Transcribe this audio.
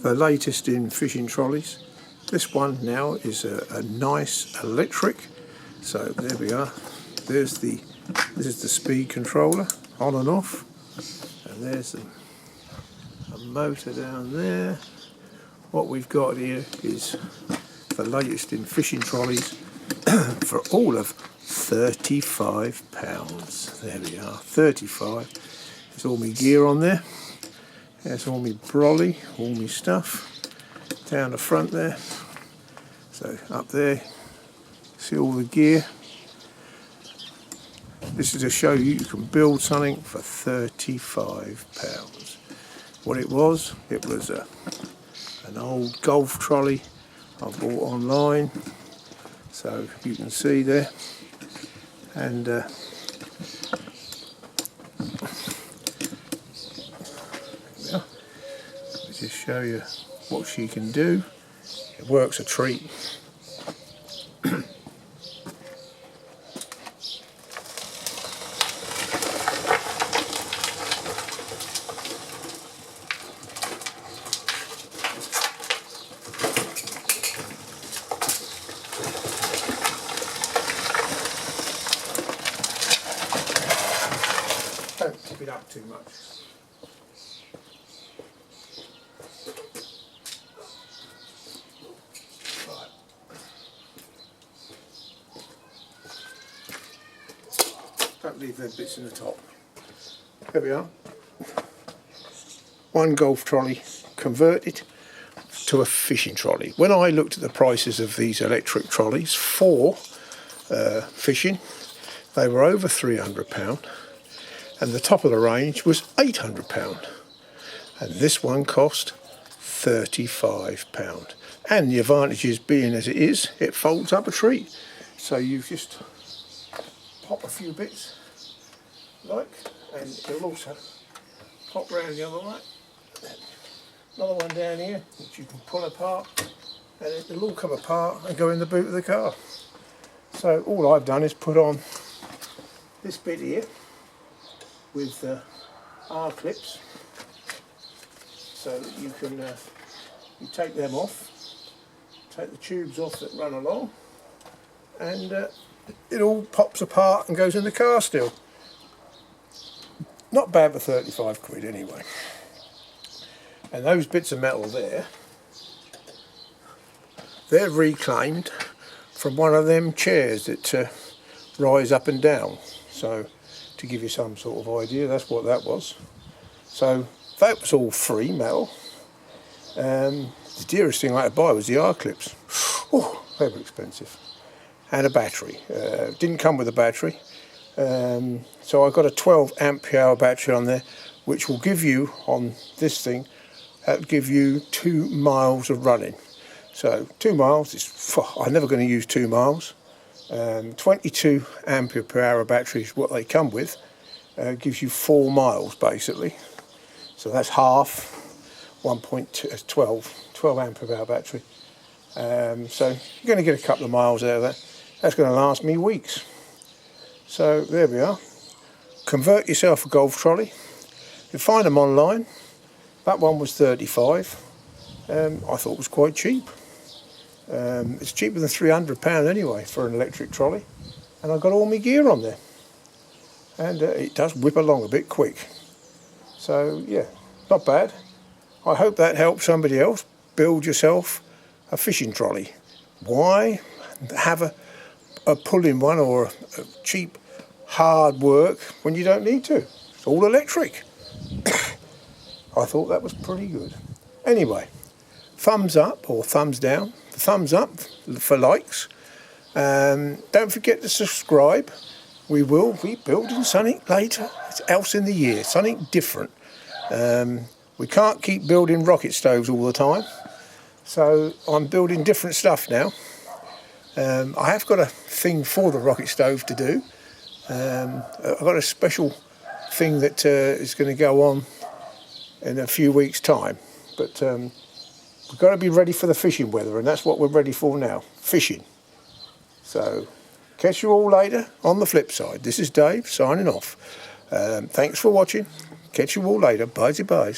the latest in fishing trolleys. This one now is a nice electric. So there we are. This is the speed controller, on and off. And there's a motor down there. What we've got here is the latest in fishing trolleys for all of £35. There we are, 35. There's all my gear on there. There's all my brolly, all my stuff. Down the front there. So up there, see all the gear. This is to show you can build something for £35. What it was an old golf trolley I bought online. So you can see there. And just show you what she can do. It works a treat. Don't tip it up too much. Don't leave them bits in the top. There we are. One golf trolley converted to a fishing trolley. When I looked at the prices of these electric trolleys for fishing, they were over £300, and the top of the range was £800, and this one cost £35. And the advantages being as it is, it folds up a treat. So you just pop a few bits, and it'll also pop round the other way. Another one down here, which you can pull apart, and it'll all come apart and go in the boot of the car. So all I've done is put on this bit here with R clips, so that you can you take them off, take the tubes off that run along, and it all pops apart and goes in the car still. Not bad for 35 quid anyway. And those bits of metal there, they're reclaimed from one of them chairs that rise up and down. So to give you some sort of idea, that's what that was. So that was all free metal. The dearest thing I had to buy was the R clips. Oh, they were expensive. And a battery. Didn't come with a battery. So I got a 12 ampere hour battery on there, which will give you, on this thing, that'll give you 2 miles of running. So 2 miles is, I'm never going to use 2 miles. 22 ampere per hour battery is what they come with. Gives you 4 miles basically. So that's half 1.2, 12 ampere per hour battery. So you're going to get a couple of miles out of that. That's going to last me weeks. So there we are. Convert yourself a golf trolley. You find them online. That one was 35. I thought it was quite cheap. It's cheaper than £300 anyway for an electric trolley. And I got all my gear on there. And it does whip along a bit quick. So yeah, not bad. I hope that helps somebody else build yourself a fishing trolley. Why have a pull-in one or a cheap hard work when you don't need to? It's all electric. I thought that was pretty good. Anyway, thumbs up or thumbs down. Thumbs up for likes. Don't forget to subscribe. We will be building something later else in the year, something different. We can't keep building rocket stoves all the time, so I'm building different stuff now. I have got a thing for the rocket stove to do. I've got a special thing that is going to go on in a few weeks' time, but we've got to be ready for the fishing weather, and that's what we're ready for now, fishing. So catch you all later on the flip side. This is Dave signing off. Thanks for watching. Catch you all later. Bye-bye.